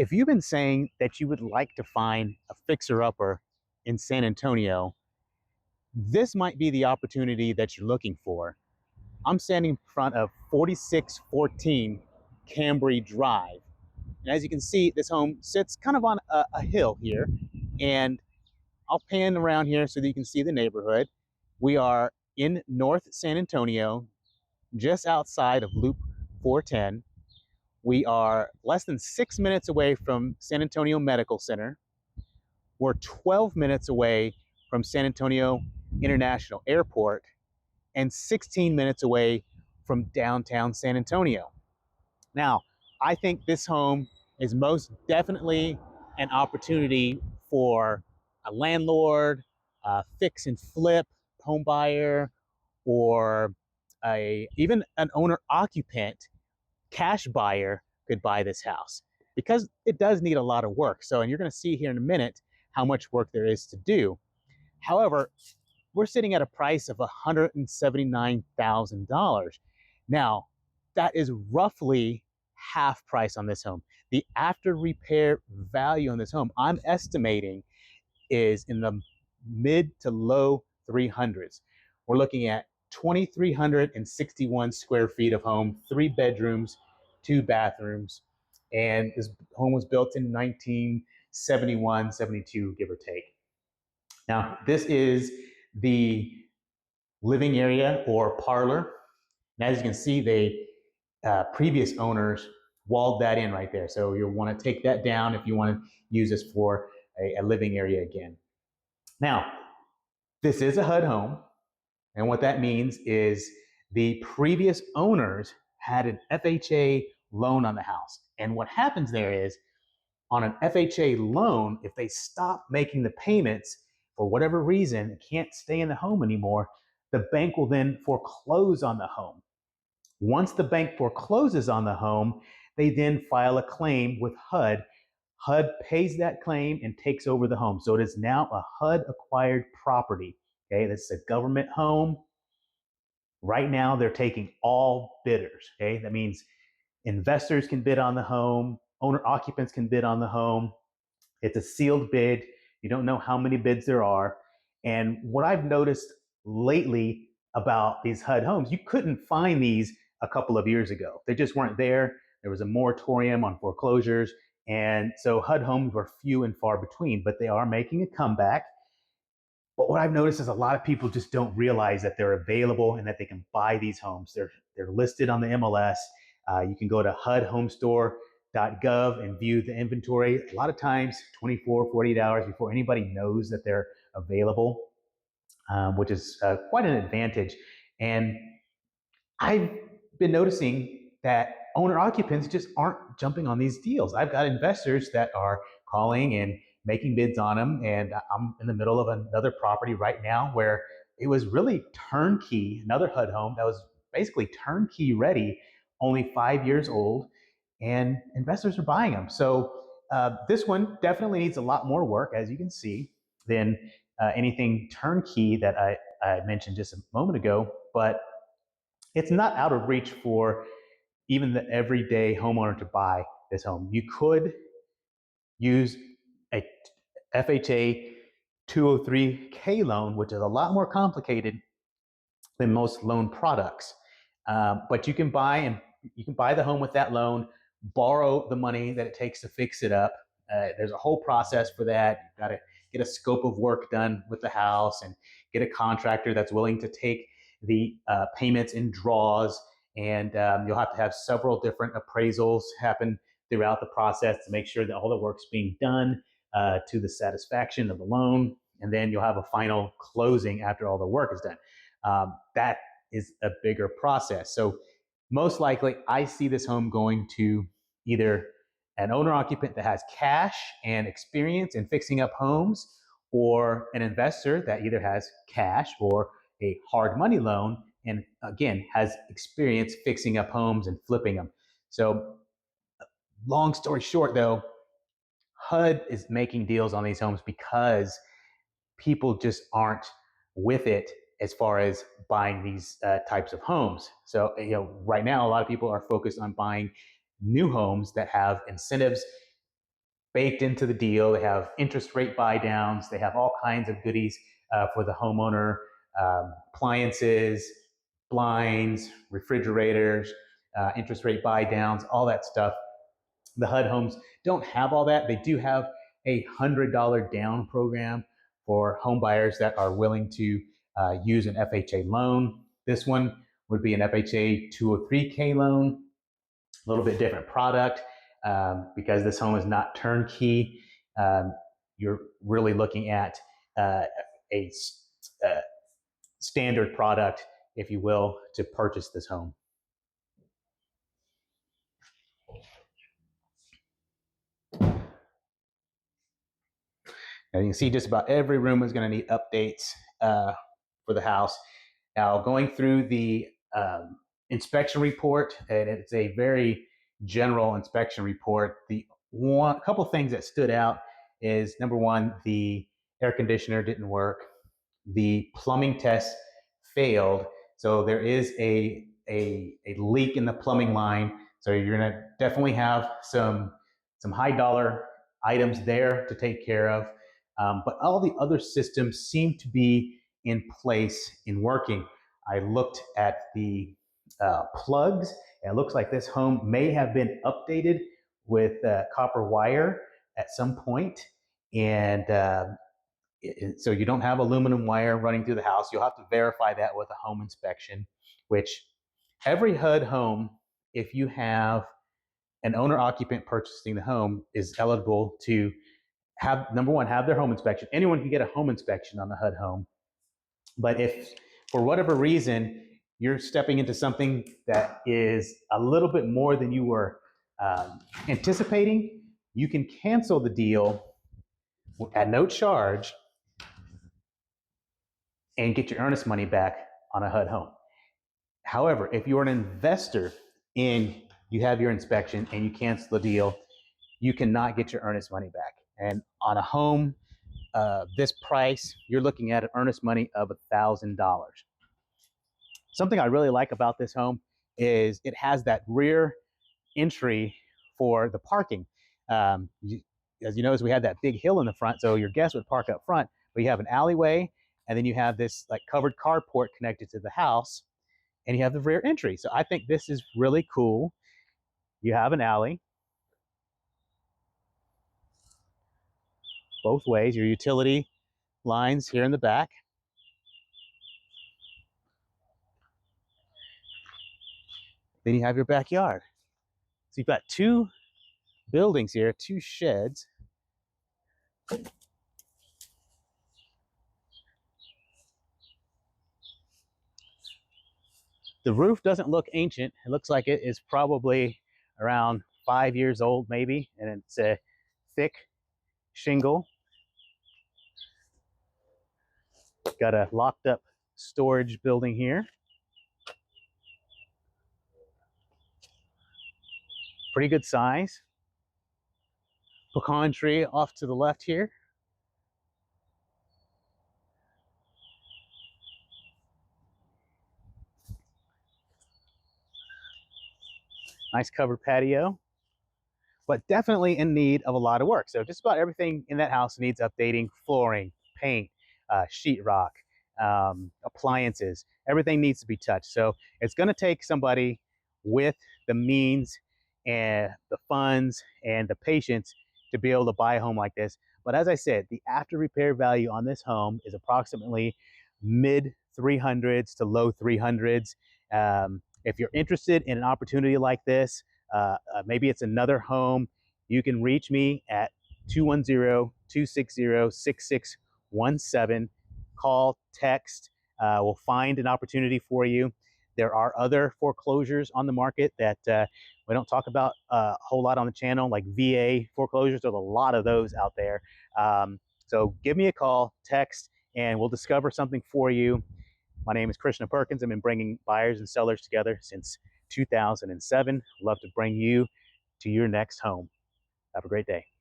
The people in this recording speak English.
If you've been saying that you would like to find a fixer-upper in San Antonio, this might be the opportunity that you're looking for. I'm standing in front of 4614 Cambray Drive. And as you can see, this home sits kind of on a hill here. And I'll pan around here so that you can see the neighborhood. We are in North San Antonio, just outside of Loop 410. We are less than 6 minutes away from San Antonio Medical Center. We're 12 minutes away from San Antonio International Airport and 16 minutes away from downtown San Antonio. Now, I think this home is most definitely an opportunity for a landlord, a fix and flip home buyer, or even an owner occupant cash buyer could buy this house because it does need a lot of work. So, and you're going to see here in a minute how much work there is to do. However, we're sitting at a price of $179,000. Now, that is roughly half price on this home. The after repair value on this home, I'm estimating, is in the mid to low 300s. We're looking at 2,361 square feet of home, 3 bedrooms, 2 bathrooms, and this home was built in 1971, 72, give or take. Now, this is the living area or parlor. And as you can see, they previous owners walled that in right there. So you'll want to take that down if you want to use this for a living area again. Now, this is a HUD home. And what that means is the previous owners had an FHA loan on the house. And what happens there is on an FHA loan, if they stop making the payments for whatever reason, and can't stay in the home anymore, the bank will then foreclose on the home. Once the bank forecloses on the home, they then file a claim with HUD. HUD pays that claim and takes over the home. So it is now a HUD acquired property. Okay, this is a government home. Right now, they're taking all bidders. Okay, that means investors can bid on the home, owner occupants can bid on the home. It's a sealed bid. You don't know how many bids there are. And what I've noticed lately about these HUD homes, you couldn't find these a couple of years ago. They just weren't there. There was a moratorium on foreclosures. And so HUD homes were few and far between, but they are making a comeback. But what I've noticed is a lot of people just don't realize that they're available and that they can buy these homes. They're listed on the MLS. You can go to HUD-Homestore.gov and view the inventory. A lot of times, 24, 48 hours before anybody knows that they're available, which is quite an advantage. And I've been noticing that owner occupants just aren't jumping on these deals. I've got investors that are calling and making bids on them. And I'm in the middle of another property right now where it was really turnkey, another HUD home that was basically turnkey ready, only 5 years old, and investors are buying them. So this one definitely needs a lot more work, as you can see, than anything turnkey that I mentioned just a moment ago. But it's not out of reach for even the everyday homeowner to buy this home. You could use a FHA 203K loan, which is a lot more complicated than most loan products. But you can buy the home with that loan, borrow the money that it takes to fix it up. There's a whole process for that. You've got to get a scope of work done with the house and get a contractor that's willing to take the payments in draws. And you'll have to have several different appraisals happen throughout the process to make sure that all the work's being done to the satisfaction of the loan. And then you'll have a final closing after all the work is done. That is a bigger process. So most likely, I see this home going to either an owner occupant that has cash and experience in fixing up homes, or an investor that either has cash or a hard money loan and again has experience fixing up homes and flipping them. So long story short though, HUD is making deals on these homes because people just aren't with it as far as buying these types of homes. So, right now, a lot of people are focused on buying new homes that have incentives baked into the deal. They have interest rate buy downs. They have all kinds of goodies for the homeowner, appliances, blinds, refrigerators, interest rate buy downs, all that stuff. The HUD homes don't have all that. They do have a $100 down program for home buyers that are willing to use an FHA loan. This one would be an FHA 203K loan, a little bit different product because this home is not turnkey. You're really looking at a standard product, if you will, to purchase this home. Now you can see just about every room is going to need updates for the house. Now going through the inspection report, and it's a very general inspection report. The couple things that stood out is, number one, the air conditioner didn't work. The plumbing test failed. So there is a leak in the plumbing line. So you're going to definitely have some high dollar items there to take care of. But all the other systems seem to be in place and working. I looked at the plugs, and it looks like this home may have been updated with copper wire at some point. And so you don't have aluminum wire running through the house. You'll have to verify that with a home inspection, which every HUD home, if you have an owner-occupant purchasing the home, is eligible to have, number one, have their home inspection. Anyone can get a home inspection on the HUD home. But if for whatever reason you're stepping into something that is a little bit more than you were anticipating, you can cancel the deal at no charge and get your earnest money back on a HUD home. However, if you're an investor and you have your inspection and you cancel the deal, you cannot get your earnest money back. And on a home this price, you're looking at an earnest money of $1,000. Something I really like about this home is it has that rear entry for the parking. As you notice, we had that big hill in the front, so your guests would park up front, but you have an alleyway, and then you have this like covered carport connected to the house, and you have the rear entry. So I think this is really cool. You have an alley both ways, your utility lines here in the back. Then you have your backyard. So you've got two buildings here, two sheds. The roof doesn't look ancient. It looks like it is probably around 5 years old, maybe, and it's a thick shingle. Got a locked up storage building here. Pretty good size. Pecan tree off to the left here. Nice covered patio, but definitely in need of a lot of work. So just about everything in that house needs updating: flooring, paint, sheetrock, appliances. Everything needs to be touched. So it's going to take somebody with the means and the funds and the patience to be able to buy a home like this. But as I said, the after repair value on this home is approximately mid 300s to low 300s. If you're interested in an opportunity like this, maybe it's another home, you can reach me at 210-260-6617. Call, text. We'll find an opportunity for you. There are other foreclosures on the market that we don't talk about a whole lot on the channel, like VA foreclosures. There's a lot of those out there. So give me a call, text, and we'll discover something for you. My name is Krishna Perkins. I've been bringing buyers and sellers together since 2007. Love to bring you to your next home. Have a great day.